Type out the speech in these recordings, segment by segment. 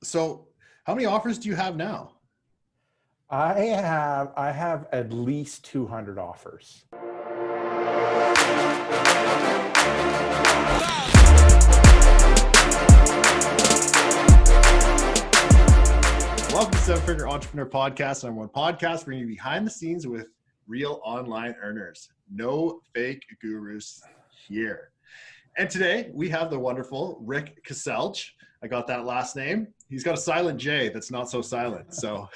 So how many offers do you have now? I have at least 200 offers. Welcome to Seven Figure Entrepreneur Podcast. I'm one podcast bringing you behind the scenes with real online earners. No fake gurus here. And today we have the wonderful Rick Kaselj. I got that last name. He's got a silent J that's not so silent. So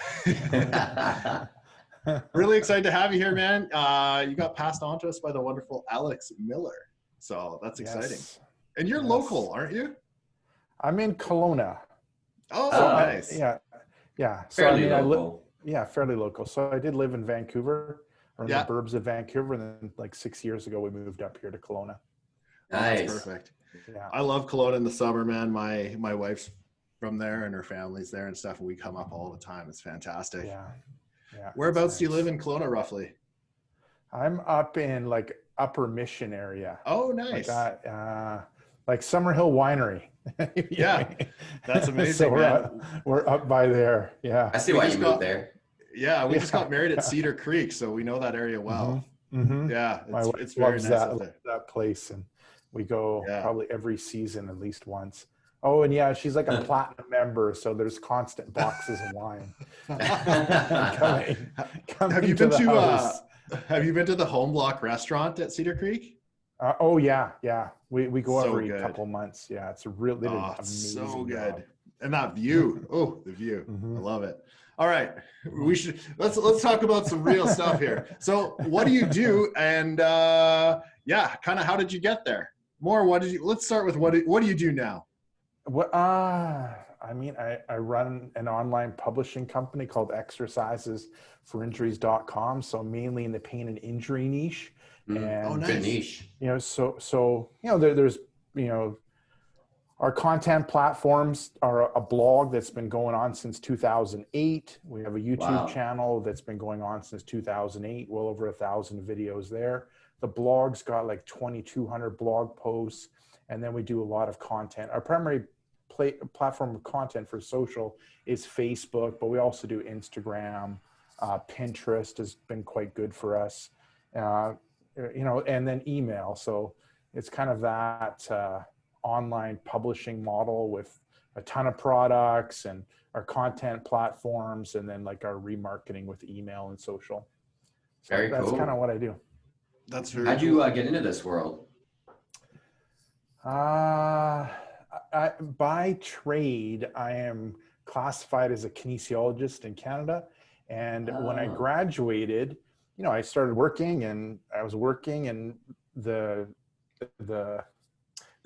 really excited to have you here, man. You got passed on to us by the wonderful Alex Miller. So that's exciting. Yes. And you're local, aren't you? I'm in Kelowna. Oh, So nice. Yeah. So Fairly local. Fairly local. So I did live in Vancouver, or in Yeah. the burbs of Vancouver, and then like 6 years ago we moved up here to Kelowna. Nice. That's perfect. Yeah. I love Kelowna in the summer, man. My wife's from there and her family's there and stuff, and we come up all the time. It's fantastic. Yeah. Whereabouts it's do you nice. live in Kelowna, roughly? I'm up in like Upper Mission area. Oh, nice. Like Summerhill Winery. Yeah, that's amazing, So man. we're up by there. Yeah. I see We why just you moved there. Yeah, we just Yeah. got married at Cedar Creek, so we know that area well. Mm-hmm. Yeah, My wife it's very loves nice up there. that place, and we go Yeah. probably every season at least once. Oh, and yeah, she's like a platinum member, so there's constant boxes of wine coming Have you to been the to house. Have you been to the Home Block restaurant at Cedar Creek? Oh yeah. We go So every good. couple months. Yeah, it's a real. They did an It's amazing so good. job. And that view. Oh, the view. Mhm. I love it. All right. Let's talk about some real stuff here. So what do you do? And kind of how did you get there? Let's start with what do you do now? What? I run an online publishing company called exercisesforinjuries.com. So mainly in the pain and injury niche. And Good niche. there's our content platforms are a blog that's been going on since 2008. We have a YouTube channel that's been going on since 2008, well over 1,000 videos there. The blog's got like 2,200 blog posts, and then we do a lot of content. Our primary platform of content for social is Facebook, but we also do Instagram. Pinterest has been quite good for us, and then email. So it's kind of that online publishing model with a ton of products and our content platforms, and then like our remarketing with email and social. So Very that's cool. kind of what I do. That's very How'd you get into this world? By trade, I am classified as a kinesiologist in Canada. And when I graduated, I started working, and I was working, and the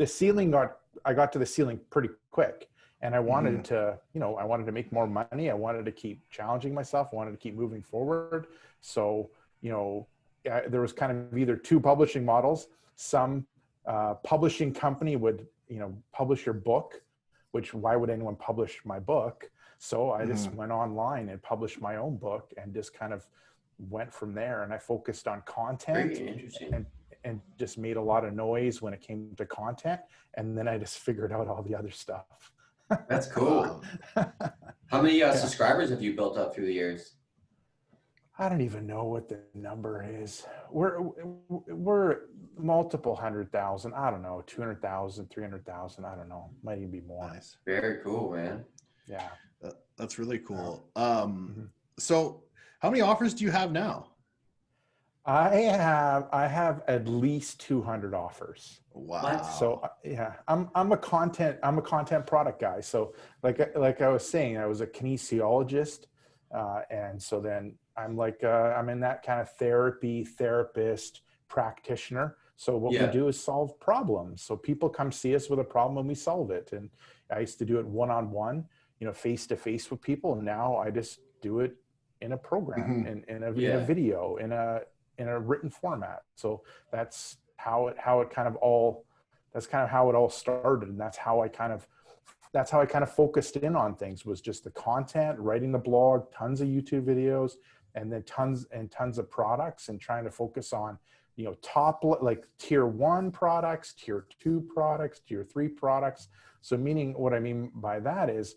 ceiling I got to the ceiling pretty quick, and I wanted to, I wanted to make more money. I wanted to keep challenging myself. I wanted to keep moving forward. So, there was kind of either two publishing models. Some publishing company would, publish your book, which why would anyone publish my book? So I just went online and published my own book and just kind of went from there. And I focused on content and just made a lot of noise when it came to content. And then I just figured out all the other stuff. That's cool. How many subscribers have you built up through the years? I don't even know what the number is. We're multiple 100,000. I don't know, 200,000, 300,000. I don't know. Might even be more. Nice. Very cool, man. Yeah. That's really cool. So how many offers do you have now? I have at least 200 offers. Wow. So I'm a content product guy. So like I was saying, I was a kinesiologist, and so then I'm I'm in that kind of therapist practitioner. So what we do is solve problems. So people come see us with a problem and we solve it. And I used to do it one-on-one, face to face with people. And now I just do it in a program, in a video, in a written format. So that's how it kind of all started. And that's how I kind of focused in on things, was just the content, writing the blog, tons of YouTube videos, and then tons of products, and trying to focus on, top, like tier 1 products, tier 2 products, tier 3 products. So meaning, what I mean by that is,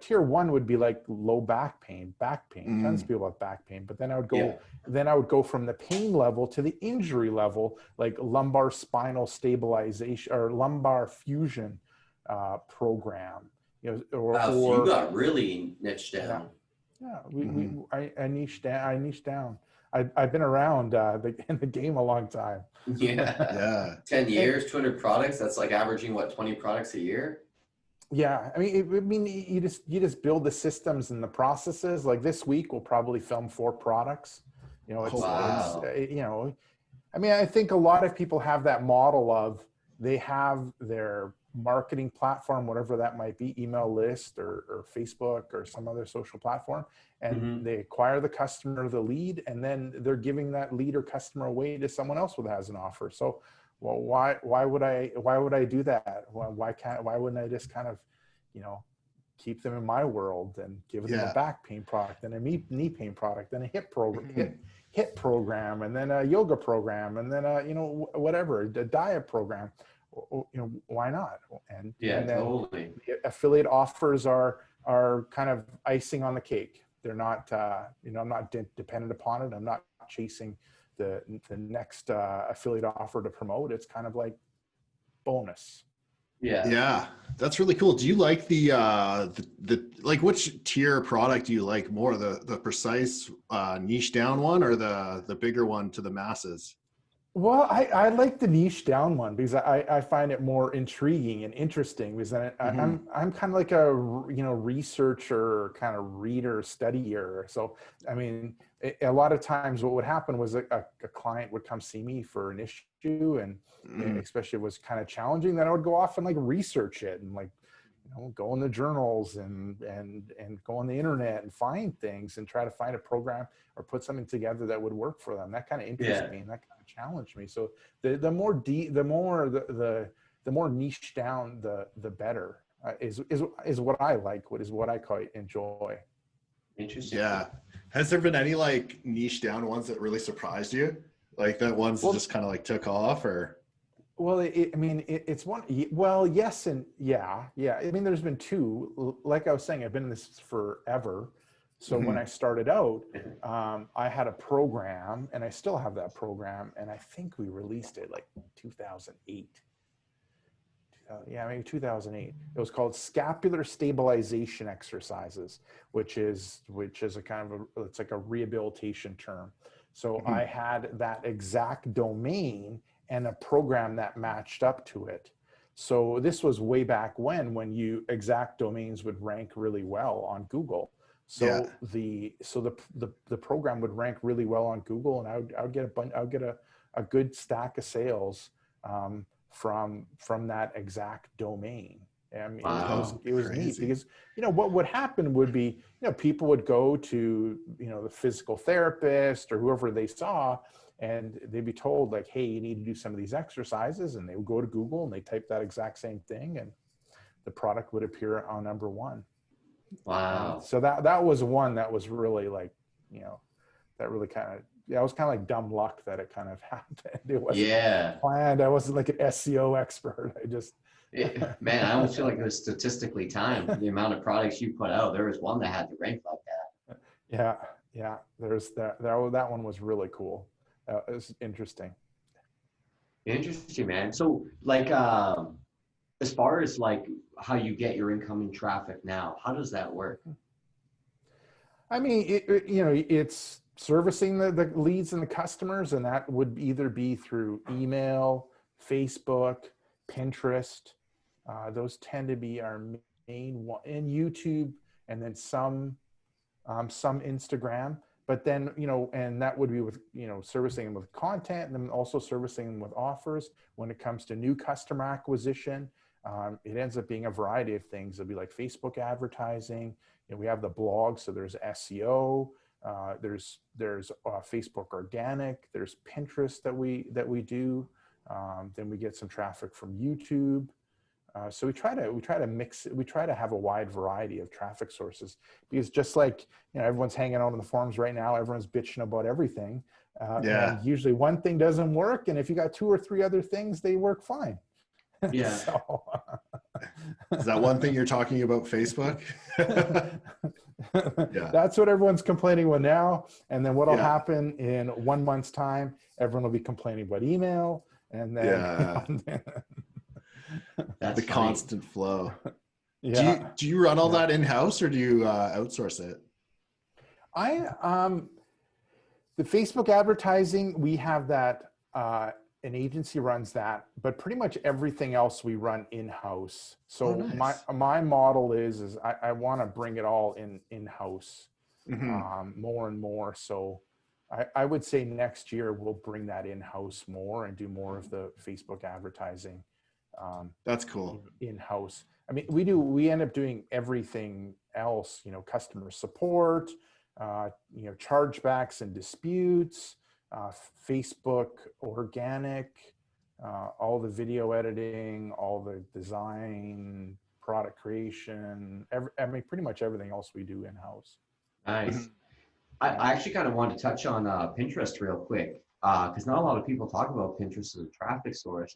tier one would be like low back pain. Tons of people have back pain, but then I would go from the pain level to the injury level, like lumbar spinal stabilization or lumbar fusion program. So you got really niched down. I niched down. I've been around in the game a long time. Yeah. 10 years, 200 products. That's like averaging what, 20 products a year? Yeah, I mean, you just build the systems and the processes. Like this week, we'll probably film 4 products. Wow. I mean, I think a lot of people have that model of they have their marketing platform, whatever that might be, email list or Facebook or some other social platform, and they acquire the customer, the lead, and then they're giving that lead or customer away to someone else who has an offer. So, well, why would I do that? Why wouldn't I just kind of, keep them in my world and give them a back pain product and a knee pain product and a hip program, hip program, and then a yoga program, and then whatever, a diet program. Why not? And then totally. The affiliate offers are kind of icing on the cake. They're not, I'm not dependent upon it. I'm not chasing the next affiliate offer to promote. It's kind of like bonus. Yeah, that's really cool. Do you like the like which tier product do you like more, the precise niche down one or the bigger one to the masses? Well, I like the niche down one because I find it more intriguing and interesting because I'm kind of like a researcher, kind of reader, studier. So I mean, a lot of times what would happen was a client would come see me for an issue, and especially if it was kind of challenging, then I would go off and like research it and like go in the journals and go on the internet and find things and try to find a program or put something together that would work for them. That kind of interests me and that kind of challenged me. So the more niche down, the better is what I like. What I quite enjoy. Interesting. Yeah. Has there been any like niche down ones that really surprised you? Like that ones that just kind of like took off or? Well, it's one. Well, yes and yeah. I mean, there's been 2. Like I was saying, I've been in this forever. So when I started out, I had a program, and I still have that program, and I think we released it like 2008. Maybe 2008. It was called Scapular Stabilization Exercises, which is a kind of it's like a rehabilitation term. So I had that exact domain and a program that matched up to it. So this was way back when exact domains would rank really well on Google. So the program would rank really well on Google, and I would get a good stack of sales from that exact domain. I mean, it was neat because what would happen would be people would go to the physical therapist or whoever they saw, and they'd be told like, hey, you need to do some of these exercises, and they would go to Google and they type that exact same thing, and the product would appear on number 1. Wow. So that was one that was really like, that really kind of, it was kind of like dumb luck that it kind of happened. It wasn't planned. I wasn't like an SEO expert. I just, man, I almost feel like it was statistically timed. The amount of products you put out, there was one that had to rank like that. Yeah. There's that one was really cool. It was interesting. Interesting, man. So like, as far as like how you get your incoming traffic now, how does that work? I mean, it's servicing the leads and the customers, and that would either be through email, Facebook, Pinterest. Those tend to be our main one, and YouTube, and then some Instagram. But then, and that would be with, servicing them with content, and then also servicing them with offers. When it comes to new customer acquisition, it ends up being a variety of things. It'll be like Facebook advertising. We have the blog, so there's SEO. There's Facebook organic. There's Pinterest that we do. Then we get some traffic from YouTube. So we try to mix it. We try to have a wide variety of traffic sources, because just like everyone's hanging out on the forums right now, everyone's bitching about everything. And usually one thing doesn't work, and if you got 2 or 3 other things, they work fine. Yeah. Is that one thing you're talking about Facebook? Yeah. That's what everyone's complaining about now. And then what'll Yeah. happen in 1 month's time, everyone will be complaining about email. And then, Yeah. That's The funny. constant flow. yeah. Do you run all Yeah. that in-house or do you outsource it? The Facebook advertising, we have that, an agency runs that, but pretty much everything else we run in-house. So nice. my model is I want to bring it all in-house, Mm-hmm. more and more. So I would say next year we'll bring that in-house more and do more of the Facebook advertising, That's cool. in-house. I mean, we end up doing everything else, customer support, chargebacks and disputes, Facebook organic, all the video editing, all the design, product creation, pretty much everything else we do in-house. Nice. I actually kind of want to touch on Pinterest real quick because not a lot of people talk about Pinterest as a traffic source.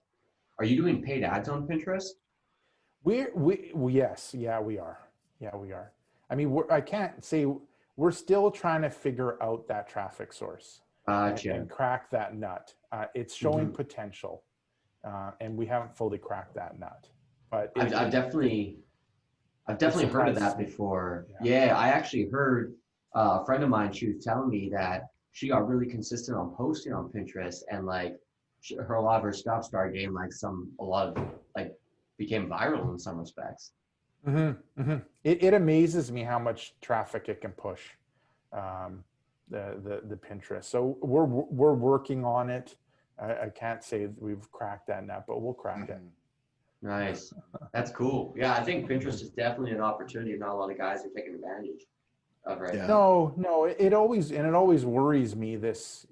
Are you doing paid ads on Pinterest? Yes, yeah, we are. Yeah, we are. I mean, I can't say we're still trying to figure out that traffic source Gotcha. and crack that nut. It's showing potential, and we haven't fully cracked that nut. But I've definitely heard of that before. Yeah, I actually heard a friend of mine. She was telling me that she got really consistent on posting on Pinterest, and like a lot of her stuff started getting like became viral in some respects. It amazes me how much traffic it can push, the Pinterest. So we're working on it. I can't say we've cracked that nut, but we'll crack it. Nice. That's cool. Yeah, I think Pinterest is definitely an opportunity not a lot of guys are taking advantage of right now. No, it always worries me this,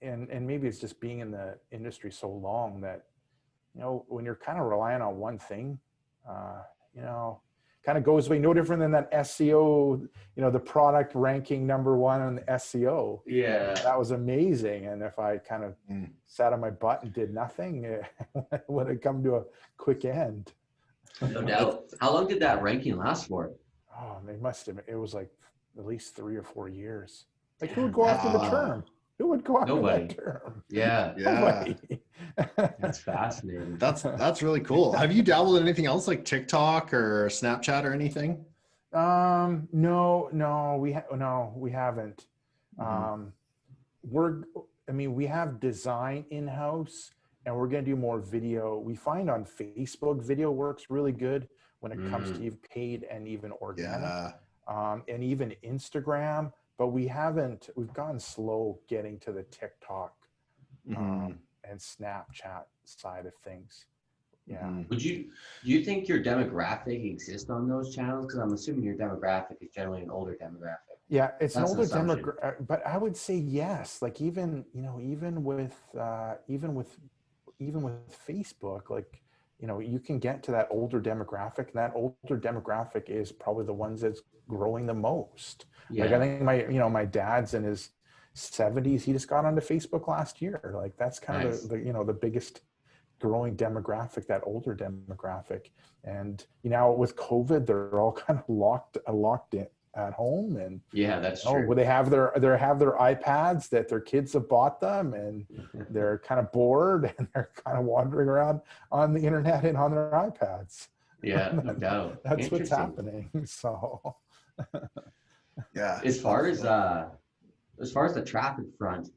and maybe it's just being in the industry so long that, when you're kind of relying on one thing, kind of goes away. No different than that SEO, the product ranking #1 on the SEO. Yeah. That was amazing. And if I kind of sat on my butt and did nothing, it would have come to a quick end. No doubt. How long did that ranking last for? Oh, it was like at least 3 or 4 years. Like, who would go after the term? Who would go after that term? Yeah. Nobody. That's fascinating. That's really cool. Have you dabbled in anything else like TikTok or Snapchat or anything? No, we haven't. We have design in-house, and we're going to do more video. We find on Facebook, video works really good when it comes to even paid and even organic, and even Instagram. But we've gone slow getting to the TikTok and Snapchat side of things. Yeah. Do you think your demographic exists on those channels? Because I'm assuming your demographic is generally an older demographic. Yeah, it's an older demographic, but I would say yes. Like even with Facebook, like, you can get to that older demographic, and that older demographic is probably the ones that's growing the most. Yeah. Like, I think my dad's in his 70s. He just got onto Facebook last year. Like, that's kind of the biggest growing demographic, that older demographic. And with COVID, they're all kind of locked in at home, and yeah, that's true. They have their iPads that their kids have bought them, and they're kind of bored, and they're kind of wandering around on the internet and on their iPads. Yeah, no doubt. That's what's happening. So yeah. As far as the traffic front,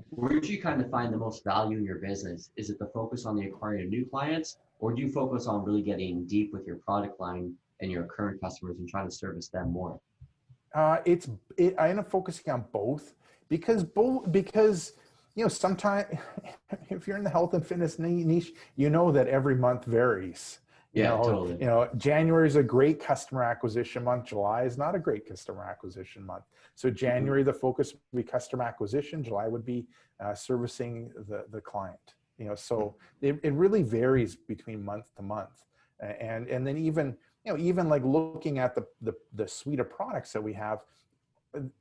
where do you kind of find the most value in your business? Is it the focus on the acquiring of new clients, or do you focus on really getting deep with your product line and your current customers and trying to service them more? I end up focusing on both because sometimes if you're in the health and fitness niche, that every month varies. Totally. January is a great customer acquisition month. July is not a great customer acquisition month. So January, the focus would be customer acquisition. July would be servicing the client. So it really varies between month to month, and then even like looking at the suite of products that we have,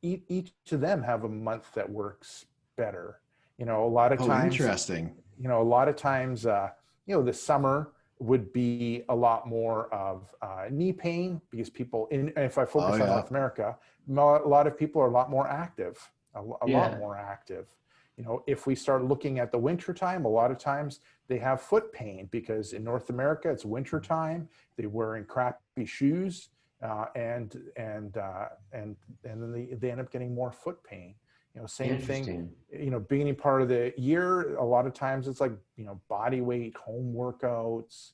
each of them have a month that works better. A lot of times. Interesting. A lot of times, the summer would be a lot more of knee pain, because people if I focus on North America, a lot of people are a lot more active, a lot more active. You know, if we start looking at the winter time, a lot of times they have foot pain because in North America it's winter time. They're wearing crappy shoes, and then they end up getting more foot pain. You know, same thing. You know, beginning part of the year, a lot of times it's like, you know, body weight, home workouts.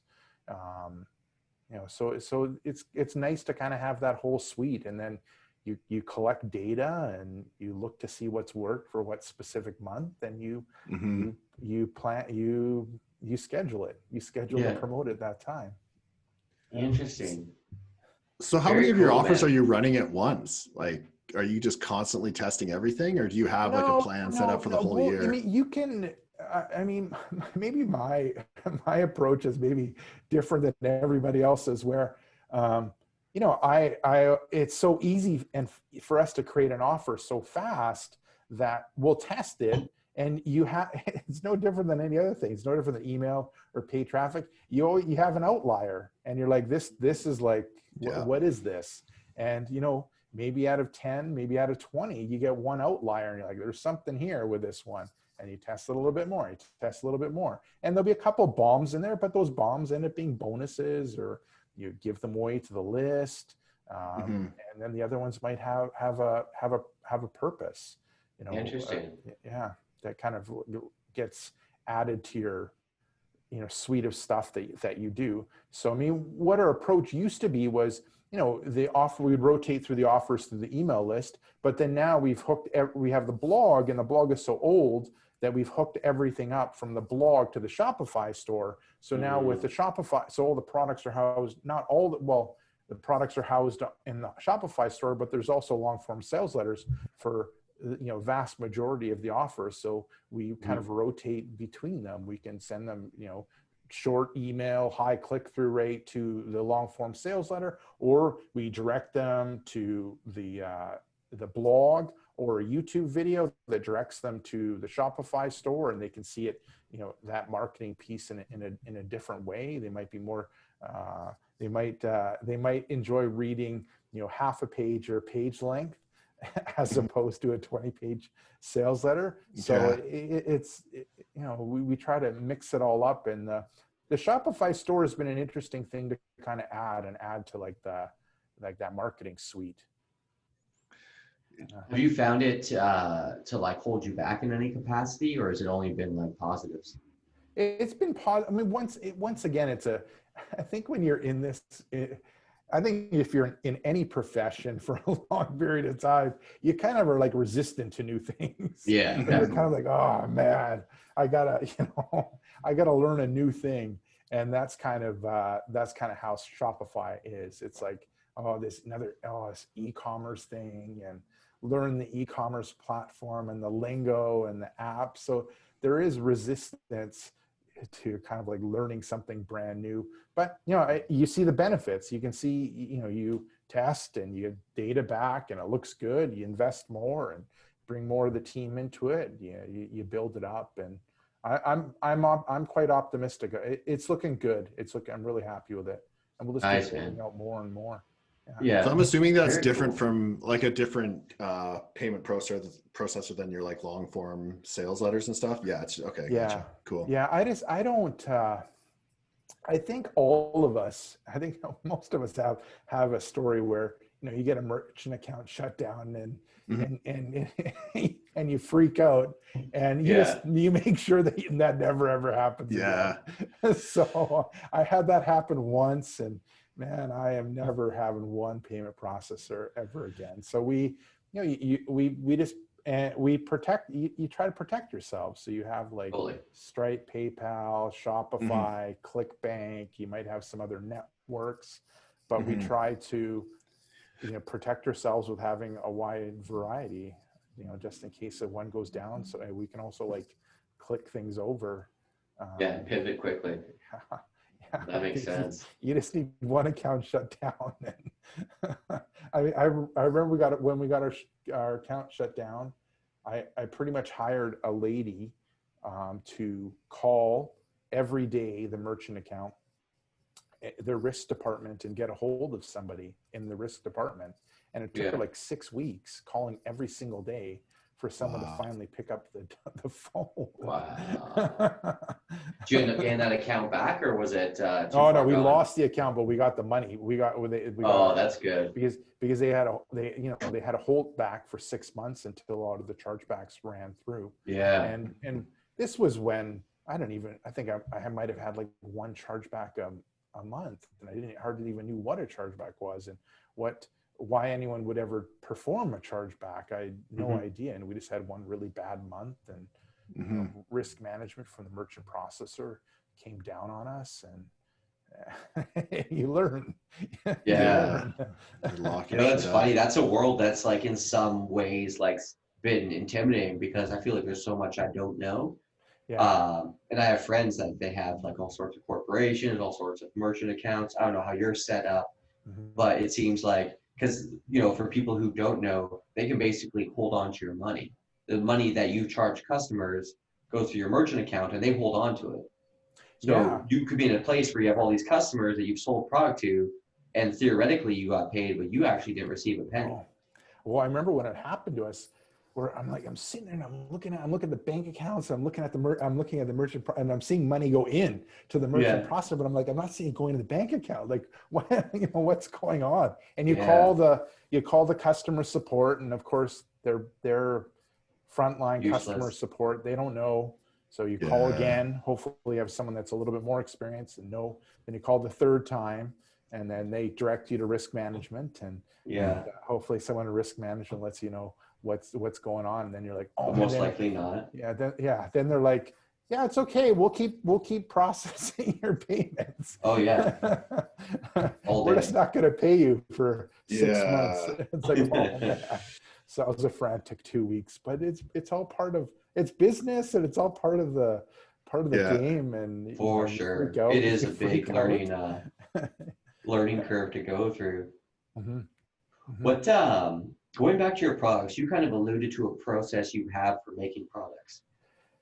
You know, so it's nice to kind of have that whole suite, and then you collect data and you look to see what's worked for what specific month, and you schedule it. You schedule to promote it that time. Interesting. So how many of your offers are you running at once? Like, are you just constantly testing everything, or do you have like a plan set up for the whole year? I mean, you can. I mean, maybe my approach is maybe different than everybody else's. Where, you know, it's so easy and for us to create an offer so fast that we'll test it, and it's no different than any other thing. It's no different than email or paid traffic. You have an outlier, and you're like, this is like, what is this? And you know, maybe out of 10, maybe out of 20, you get one outlier, and you're like, there's something here with this one. And you test it a little bit more, you test a little bit more. And there'll be a couple of bombs in there, but those bombs end up being bonuses, or you give them away to the list. And then the other ones might have a purpose, you know. Interesting. That kind of gets added to your, you know, suite of stuff that you do. So, I mean, what our approach used to be was, you know, we'd rotate through the offers through the email list, but then now we have the blog, and the blog is so old that we've hooked everything up from the blog to the Shopify store. So now with the Shopify, so all the products are housed, the products are housed in the Shopify store, but there's also long form sales letters for, you know, vast majority of the offers. So we kind of rotate between them. We can send them, you know, short email, high click-through rate to the long form sales letter, or we direct them to the blog or a YouTube video that directs them to the Shopify store, and they can see it, you know, that marketing piece in a different way. They might be more, they might enjoy reading, you know, half a page or page length as opposed to a 20-page sales letter. So it's you know, we try to mix it all up, and the Shopify store has been an interesting thing to kind of add to like that marketing suite. Have you found it to like hold you back in any capacity, or has it only been like positives? It's been positive. I mean, once again, I think when you're in this, I think if you're in any profession for a long period of time, you kind of are like resistant to new things. Yeah. And you're kind of like, oh man, I gotta learn a new thing. And that's kind of how Shopify is. It's like, this e-commerce thing, and learn the e-commerce platform and the lingo and the app. So there is resistance to kind of like learning something brand new, but you know, you see the benefits. You can see, you know, you test and you get data back and it looks good. You invest more and bring more of the team into it. You build it up, and I'm quite optimistic. It's looking good. I'm really happy with it, and we'll just keep rolling out more and more. So I'm assuming that's different from like a different payment processor than your like long form sales letters and stuff. Yeah, it's okay. Yeah, gotcha. Cool. Yeah, I think all of us, I think most of us have a story where, you know, you get a merchant account shut down, and you freak out, and you make sure that never ever happens again. So I had that happen once, and man, I am never having one payment processor ever again. So we protect, you try to protect yourself. So you have like Stripe, PayPal, Shopify, ClickBank, you might have some other networks, but we try to, you know, protect ourselves with having a wide variety, you know, just in case if one goes down. So we can also like click things over. Pivot quickly. That makes sense. You just need one account shut down. I remember when we got our account shut down, I pretty much hired a lady to call every day the merchant account their risk department and get a hold of somebody in the risk department. And it took her like 6 weeks calling every single day for someone to finally pick up the phone. Wow. Did you end up getting that account back, or was it too Oh far no, we gone? lost the account, but we got the money. We got That's good. because they had a hold back for 6 months until a lot of the chargebacks ran through. Yeah. And this was when I think I might have had like one chargeback a month, and I hardly even knew what a chargeback was and why anyone would ever perform a chargeback. I had no idea. And we just had one really bad month, and you know, risk management from the merchant processor came down on us, and you learn. Yeah. You That's funny. That's a world that's like in some ways like been intimidating, because I feel like there's so much I don't know. And I have friends that they have like all sorts of corporations, all sorts of merchant accounts. I don't know how you're set up, but it seems like, because, you know, for people who don't know, they can basically hold on to your money. The money that you charge customers goes to your merchant account, and they hold on to it. So you could be in a place where you have all these customers that you've sold product to, and theoretically you got paid, but you actually didn't receive a penny. Well, I remember when it happened to us, where I'm sitting there and I'm looking at the bank accounts, I'm looking at the merchant, and I'm seeing money go in to the merchant processor, but I'm like, I'm not seeing it going to the bank account. Like, what, you know, what's going on? And you call the customer support, and of course they're frontline customer support. They don't know. So you call again, hopefully you have someone that's a little bit more experienced and know, then you call the third time, and then they direct you to risk management, and hopefully someone in risk management lets you know what's going on. And then you're like, most likely not. Then they're like, yeah, it's okay. We'll keep processing your payments. We're just not going to pay you for 6 months. It's like, oh man. So it was a frantic 2 weeks, but it's all part of, it's business, and it's all part of the game. And for sure, it is a big learning curve to go through. What going back to your products, you kind of alluded to a process you have for making products.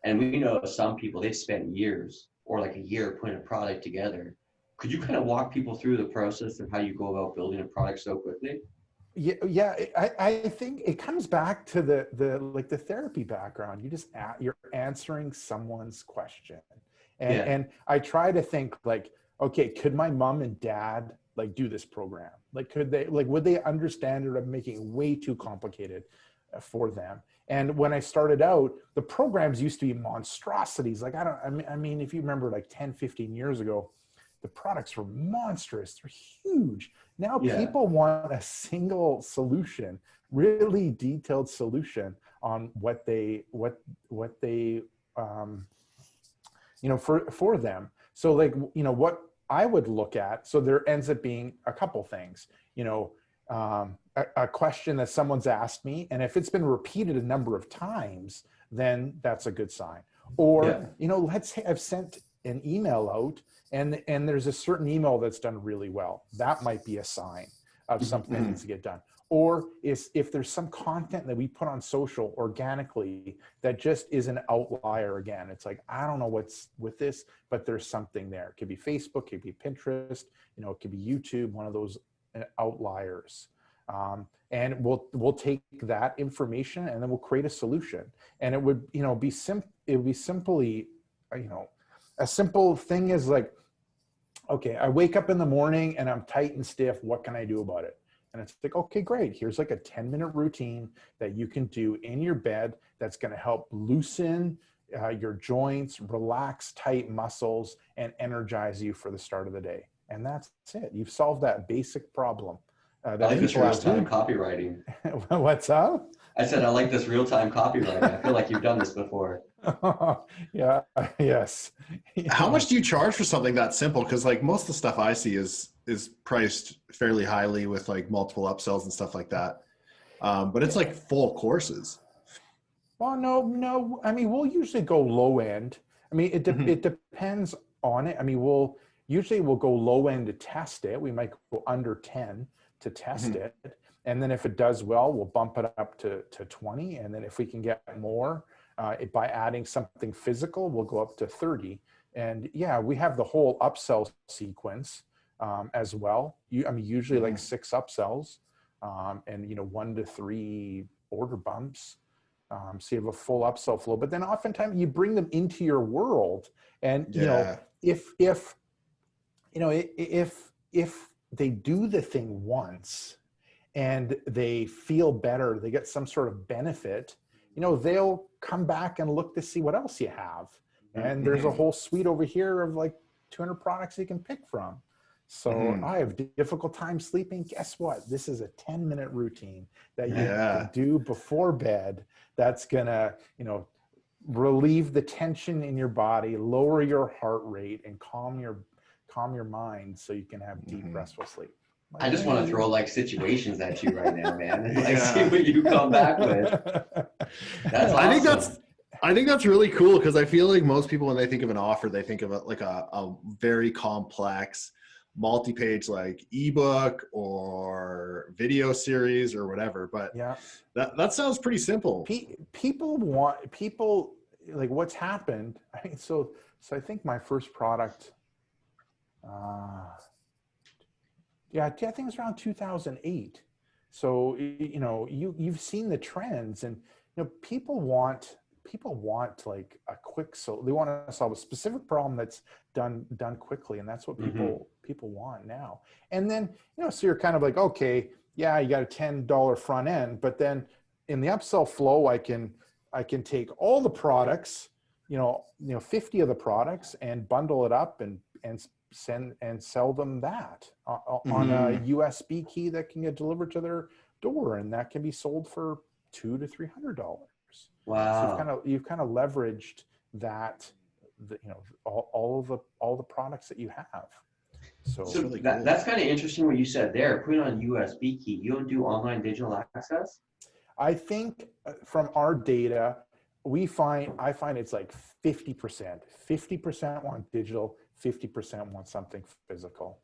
And we know some people, they've spent years or like a year putting a product together. Could you kind of walk people through the process of how you go about building a product so quickly? I think it comes back to the therapy background. You're answering someone's question. And I try to think like, okay, could my mom and dad like do this program? Like, would they understand it, or making it way too complicated for them? And when I started out, the programs used to be monstrosities. Like, I mean, if you remember like 10, 15 years ago, the products were monstrous. They're huge. Now people want a single solution, really detailed solution on what they for them. So like, you know, what I would look at, so there ends up being a couple things, you know, a question that someone's asked me, and if it's been repeated a number of times, then that's a good sign. Or, you know, let's say I've sent an email out, and there's a certain email that's done really well. That might be a sign of something that needs to get done. Or if there's some content that we put on social organically that just is an outlier again, it's like, I don't know what's with this, but there's something there. It could be Facebook, it could be Pinterest, you know, it could be YouTube, one of those outliers. And we'll take that information, and then we'll create a solution. And it would, you know, it would be simply, you know, a simple thing is like, okay, I wake up in the morning and I'm tight and stiff. What can I do about it? And it's like, okay, great. Here's like a 10-minute routine that you can do in your bed that's going to help loosen your joints, relax tight muscles, and energize you for the start of the day. And that's it. You've solved that basic problem. I like this real-time copywriting. What's up? I said, I like this real-time copywriting. I feel like you've done this before. Yes. How much do you charge for something that simple? Because like most of the stuff I see is priced fairly highly with like multiple upsells and stuff like that. But it's like full courses. Well, no. I mean, we'll usually go low end. I mean, it depends on it. I mean, we'll go low end to test it. We might go under 10 to test it. And then if it does well, we'll bump it up to 20. And then if we can get more, by adding something physical, we'll go up to 30. And yeah, we have the whole upsell sequence. as well. Usually like 6 upsells, and 1 to 3 order bumps. So you have a full upsell flow, but then oftentimes you bring them into your world, and if they do the thing once and they feel better, they get some sort of benefit, they'll come back and look to see what else you have. And there's a whole suite over here of like 200 products you can pick from. So I have difficult time sleeping. Guess what? This is a 10-minute routine that you can do before bed. That's gonna, relieve the tension in your body, lower your heart rate, and calm your mind so you can have deep, restful sleep. I just want to throw like situations at you right now, man, and like see what you come back with. That's awesome. I think that's really cool, because I feel like most people, when they think of an offer, they think of it like a very complex, multi-page like ebook or video series or whatever. But that sounds pretty simple. People like what's happened. So I think my first product, I think it was around 2008. So you've seen the trends, and people want like a quick, so they want to solve a specific problem that's done quickly, and that's what people want now. And then so you're kind of like, okay, you got a $10 front end, but then in the upsell flow, I can take all the products, 50 of the products, and bundle it up and send and sell them that on a USB key that can get delivered to their door, and that can be sold for $200 to $300. Wow. So you've kind of leveraged that, all the products that you have. So really cool. That's kind of interesting what you said there. Put it on a USB key. You don't do online digital access? I think from our data, I find it's like 50%. 50% want digital, 50% want something physical.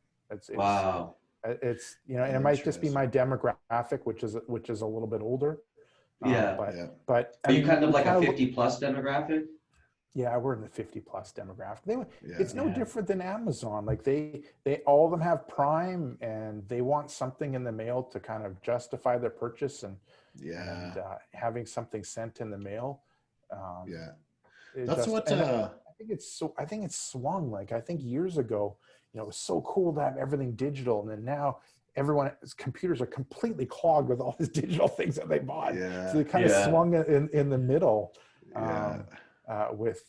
Wow. It's and it might just be my demographic, which is a little bit older. But are you kind of like a 50+ demographic? Yeah, we're in the 50+ demographic. It's no different than Amazon. Like they all of them have Prime, and they want something in the mail to kind of justify their purchase, and having something sent in the mail. That's what I think it's swung. Like I think years ago, it was so cool to have everything digital, and then now everyone's computers are completely clogged with all these digital things that they bought. So they kind of swung in the middle with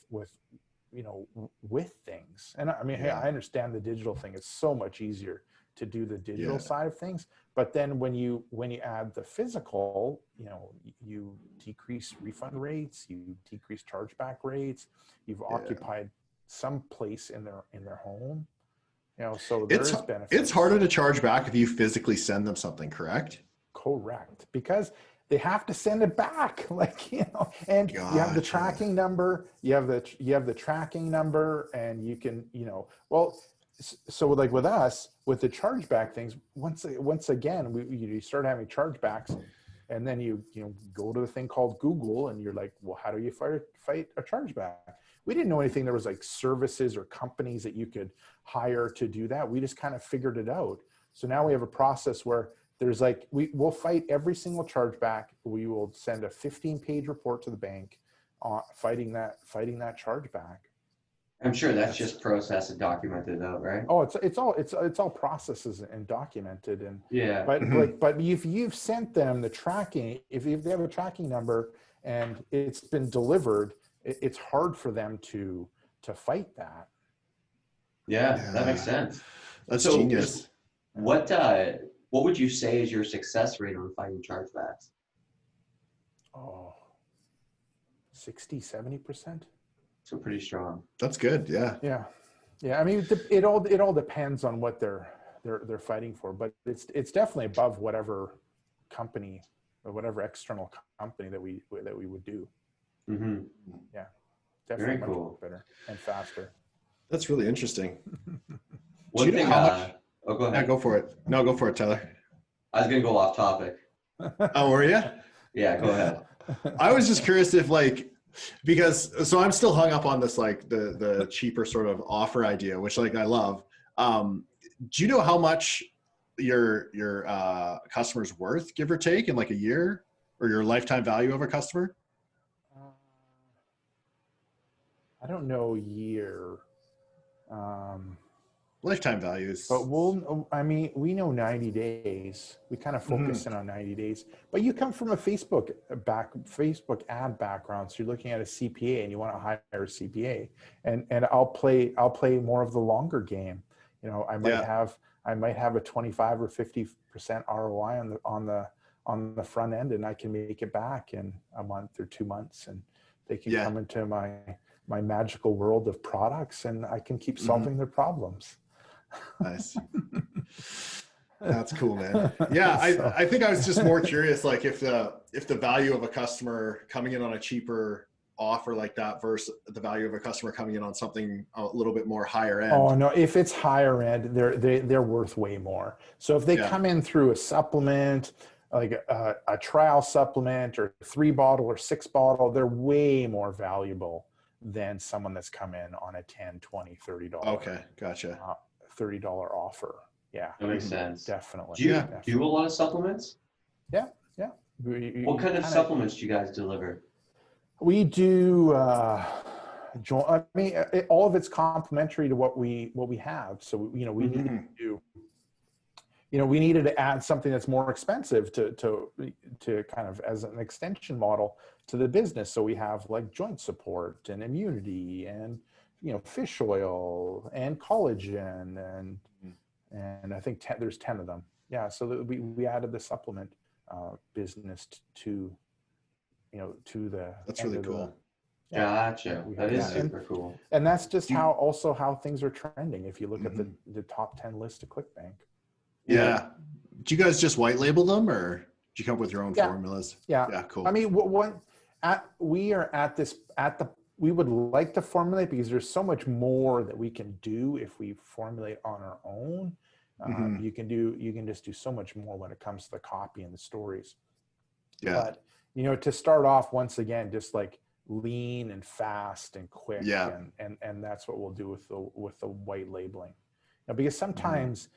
things. And hey, I understand the digital thing is so much easier to do the digital side of things. But then when you add the physical, you decrease refund rates, you decrease chargeback rates, you've occupied some place in their home. So there's benefits. It's harder to charge back if you physically send them something, correct? Correct, because they have to send it back, and you have the tracking number. You have the tracking number, and you can, so like with us, with the chargeback things, once again, you start having chargebacks, and then you go to the thing called Google, and you're like, well, how do you fight a chargeback? We didn't know anything. There was like services or companies that you could hire to do that. We just kind of figured it out. So now we have a process where there's like, we'll fight every single chargeback. We will send a 15-page report to the bank fighting that chargeback. I'm sure that's just processed and documented though, right? Oh, it's all processes and documented, and but if you've sent them the tracking, if they have a tracking number and it's been delivered, it's hard for them to fight that. Yeah, that makes sense. That's genius. What would you say is your success rate on fighting chargebacks? 60-70%. So pretty strong. That's good. Yeah. I mean, it all depends on what they're fighting for, but it's definitely above whatever company or whatever external company that we would do. Mm-hmm. Yeah, definitely. Very cool. Better and faster. That's really interesting. One thing. Go ahead. Yeah, go for it. No, go for it, Tyler. I was gonna go off topic. Oh, were you? Yeah, go ahead. I was just curious if so I'm still hung up on this, like the cheaper sort of offer idea, which like I love. do you know how much your customer's worth, give or take, in like a year, or your lifetime value of a customer? I don't know year. Lifetime values. But we know 90 days. We kind of focus in on 90 days. But you come from a Facebook ad background, so you're looking at a CPA and you want to hire a CPA. And I'll play more of the longer game. You know, I might have a 25 or 50% ROI on the front end, and I can make it back in a month or 2 months, and they can come into my magical world of products, and I can keep solving their problems. Nice. That's cool, man. Yeah, I think I was just more curious, like if the value of a customer coming in on a cheaper offer like that versus the value of a customer coming in on something a little bit more higher end. Oh no, if it's higher end, they're worth way more. So if they come in through a supplement, like a trial supplement or 3-bottle or 6-bottle, they're way more valuable than someone that's come in on a $10, $20, $30. Okay, gotcha. $30 offer. Yeah, That makes sense. Definitely. Do you do a lot of supplements? Yeah. What kind of supplements do you guys deliver? We do. I mean, all of it's complementary to what we have. So we needed to do. We needed to add something that's more expensive to kind of as an extension model to the business. So we have like joint support and immunity and fish oil and collagen and I think there's 10 of them. Yeah. So we added the supplement business to the. That's really cool. Gotcha. That is super cool. And that's just how things are trending. If you look at the top 10 list of ClickBank. Yeah. Do you guys just white label them, or do you come up with your own formulas? Yeah. Yeah. Cool. I mean, we would like to formulate, because there's so much more that we can do if we formulate on our own. You can just do so much more when it comes to the copy and the stories. Yeah. But to start off, once again, just like lean and fast and quick. Yeah. And that's what we'll do with the white labeling. Because sometimes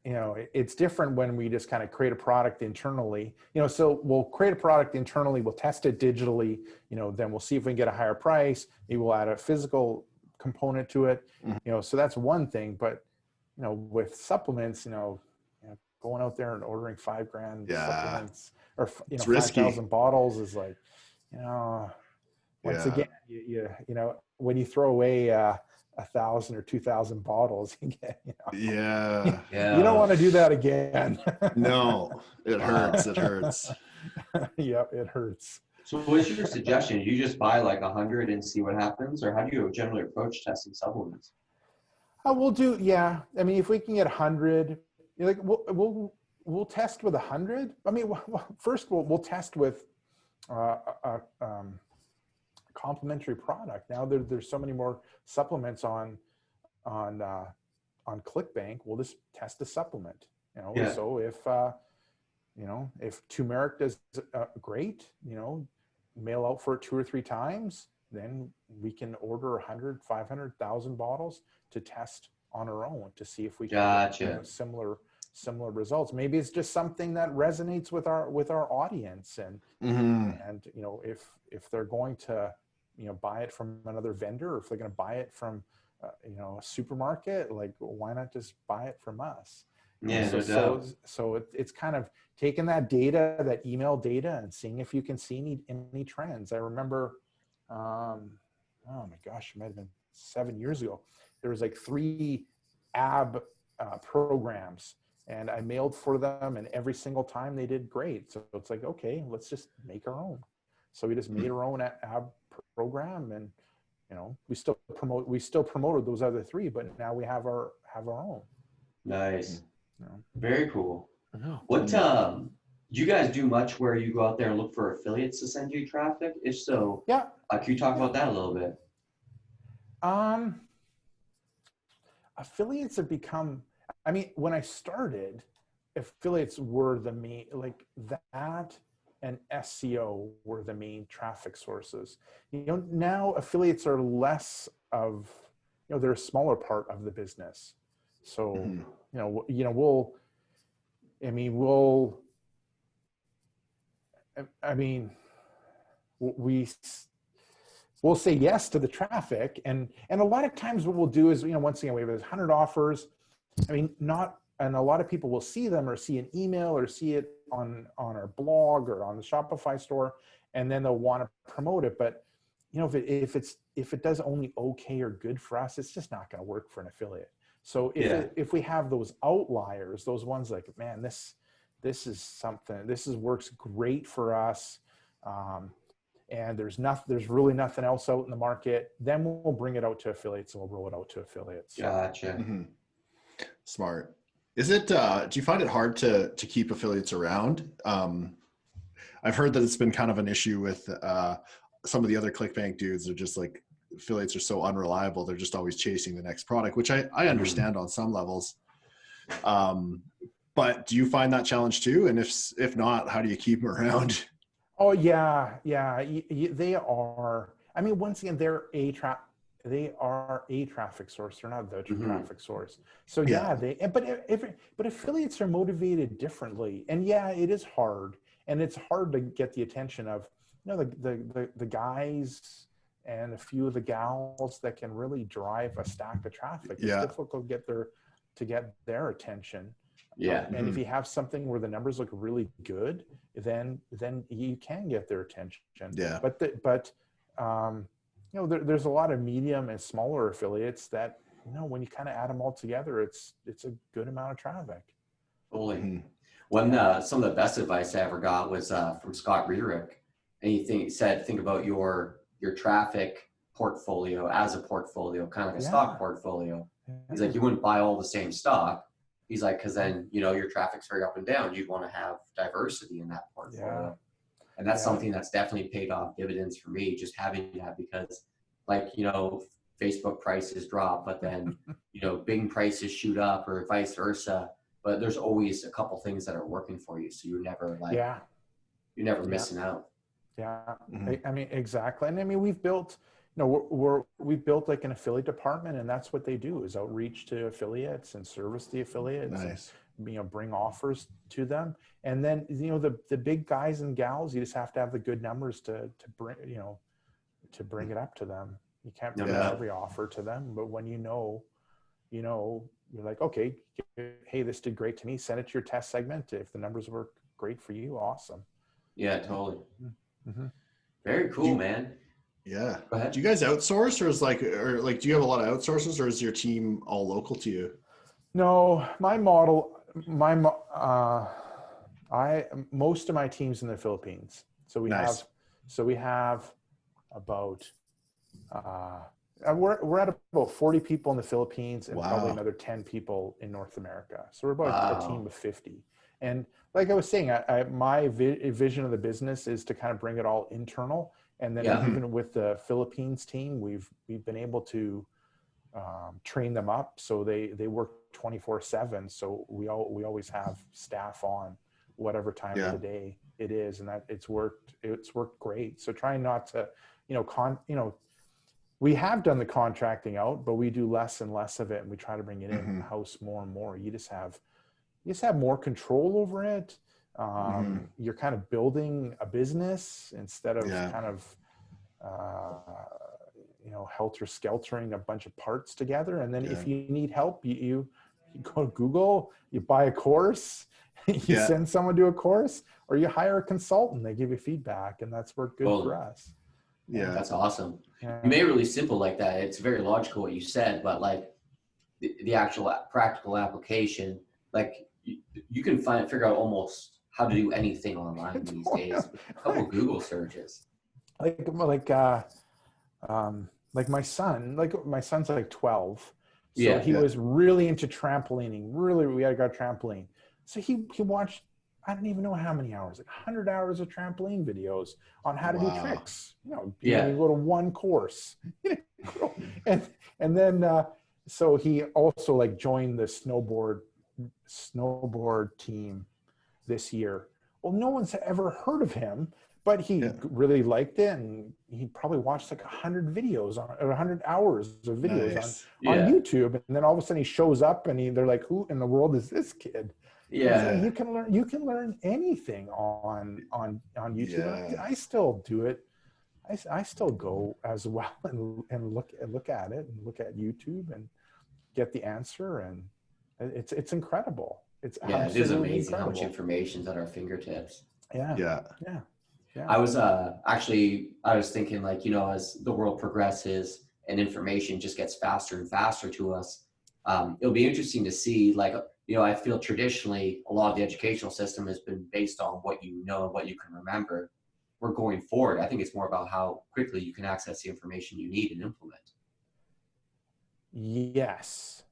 it's different when we just kind of create a product internally. So we'll create a product internally, we'll test it digitally, then we'll see if we can get a higher price. Maybe we'll add a physical component to it. So that's one thing. But with supplements, going out there and ordering $5,000 supplements or 5,000 bottles is like, once again, when you throw away 1,000 or 2,000 bottles, you get, you don't want to do that again. No, it hurts. It hurts. Yep, it hurts. So what's your suggestion? Do you just buy like 100 and see what happens, or how do you generally approach testing supplements? We'll do, I mean, if we can get 100, we'll test with 100. I mean, first we'll test with a complementary product. Now there's so many more supplements on ClickBank. We'll just test a supplement. So if turmeric does great, mail out for it 2 or 3 times, then we can order 100, 500,000 bottles to test on our own to see if we can get similar results. Maybe it's just something that resonates with our audience, and if they're going to buy it from another vendor, or if they're going to buy it from a supermarket, like, why not just buy it from us? So it's kind of taking that data, that email data, and seeing if you can see any trends. I remember, oh my gosh, it might have been 7 years ago. There was like 3 AB programs, and I mailed for them, and every single time they did great. So it's like, okay, let's just make our own. So we just made our own AB program, and we still promoted those other 3, but now we have our own. Nice. Very cool. What do you guys do much where you go out there and look for affiliates to send you traffic? If so, can you talk about that a little bit? Affiliates have become, I mean, when I started, affiliates were the main, like that, and SEO were the main traffic sources. Now affiliates are less of, they're a smaller part of the business. So, Mhm. we'll, I mean, we'll, I mean, we we'll say yes to the traffic, and a lot of times what we'll do is, once again, we have 100 offers. I mean, and a lot of people will see them or see an email or see it on our blog or on the Shopify store, and then they'll want to promote it. But if it does only okay or good for us, it's just not going to work for an affiliate. So if we have those outliers, those ones like, man, this is something, works great for us, and there's really nothing else out in the market, then we'll bring it out to affiliates and we'll roll it out to affiliates. Gotcha. Mhm. Smart. Is it, do you find it hard to keep affiliates around? I've heard that it's been kind of an issue with some of the other ClickBank dudes. Are just like, affiliates are so unreliable. They're just always chasing the next product, which I understand on some levels. But do you find that challenge too? And if not, how do you keep them around? Oh yeah. They are. I mean, once again, they are a traffic source. They're not the traffic source. So but affiliates are motivated differently, and it is hard, and it's hard to get the attention of the guys and a few of the gals that can really drive a stack of traffic. It's difficult to get their attention. And if you have something where the numbers look really good, then you can get their attention. But there's a lot of medium and smaller affiliates that, when you kind of add them all together, it's a good amount of traffic. Totally. One some of the best advice I ever got was from Scott Rierick, and he said, think about your traffic portfolio as a portfolio, kind of like a stock portfolio. He's like, you wouldn't buy all the same stock. He's like, because then, your traffic's very up and down. You'd want to have diversity in that portfolio. And that's something that's definitely paid off dividends for me, just having that, because Facebook prices drop, but then, Bing prices shoot up, or vice versa. But there's always a couple things that are working for you. So you're never you're never missing out. Yeah. I mean, exactly. And I mean, we've built, we've built like an affiliate department, and that's what they do, is outreach to affiliates and service the affiliates. Nice. And, bring offers to them. And then, the big guys and gals, you just have to have the good numbers to bring, to bring it up to them. You can't bring every offer to them, but when you're like, okay, hey, this did great to me, send it to your test segment. If the numbers work great for you, awesome. Yeah, totally. Mm-hmm. Very cool, man. Yeah. Go ahead. Do you guys outsource, or do you have a lot of outsources, or is your team all local to you? No, my model, most of my team's in the Philippines. So we have about, we're at about 40 people in the Philippines, and probably another 10 people in North America. So we're about a team of 50. And like I was saying, my vision of the business is to kind of bring it all internal. And then even with the Philippines team, we've been able to train them up so they work 24/7. So we always have staff on whatever time of the day it is, and that it's worked great. So trying not to, we have done the contracting out, but we do less and less of it, and we try to bring it in house more and more. You just have more control over it. You're kind of building a business instead of kind of helter-skeltering a bunch of parts together. And then if you need help, you go to Google, you buy a course, you send someone to a course, or you hire a consultant. They give you feedback, and that's worked good for us. Yeah, that's awesome. You made it really simple like that. It's very logical what you said, but like the actual practical application, like you can figure out almost how to do anything online these days. A couple Google searches. Like my son's like 12. So he was really into trampolining. Really, we had got a trampoline. So he watched, I don't even know how many hours, like 100 hours of trampoline videos on how to do tricks. You go to one course. and then so he also like joined the snowboard team this year, Well, no one's ever heard of him, but he really liked it, and he probably watched like 100 videos or 100 hours of videos on YouTube, and then all of a sudden he shows up, and they're like, "Who in the world is this kid?" Yeah, you can learn anything on YouTube. Yeah. I still do it. I still go as well and look at it and look at YouTube and get the answer, and it's incredible. It's it is amazing incredible. how much information is at our fingertips. Yeah. I was I was thinking, like, you know, as the world progresses and information just gets faster and faster to us, it'll be interesting to see, like, you know, I feel traditionally a lot of the educational system has been based on what you know and what you can remember. We're going forward, I think it's more about how quickly you can access the information you need and implement. Yes.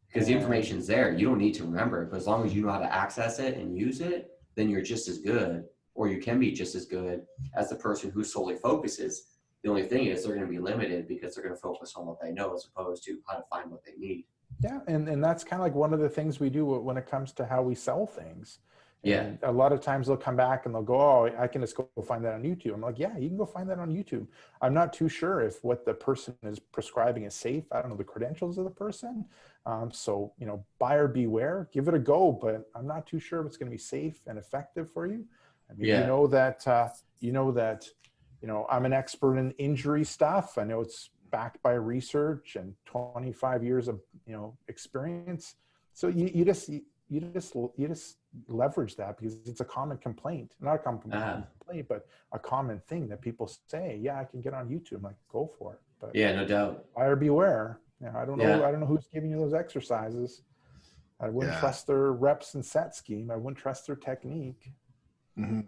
Because the information's there. You don't need to remember it, but as long as you know how to access it and use it, then you're just as good, or you can be just as good as the person who solely focuses. The only thing is they're going to be limited because they're going to focus on what they know as opposed to how to find what they need. Yeah, and that's kind of like one of the things we do when it comes to how we sell things. Yeah. And a lot of times they'll come back and they'll go, "Oh, I can just go find that on YouTube." I'm like, "Yeah, you can go find that on YouTube." I'm not too sure if what the person is prescribing is safe. I don't know the credentials of the person. So, you know, buyer beware, give it a go, but I'm not too sure if it's going to be safe and effective for you. I mean, you know that, I'm an expert in injury stuff. I know it's backed by research and 25 years of, experience. So you just leverage that because it's a common complaint, not a common complaint, but a common thing that people say, "Yeah, I can get on YouTube." I'm like, go for it. But yeah, no doubt. Buyer beware. I don't know who's giving you those exercises. I wouldn't trust their reps and set scheme. I wouldn't trust their technique. Mm-hmm.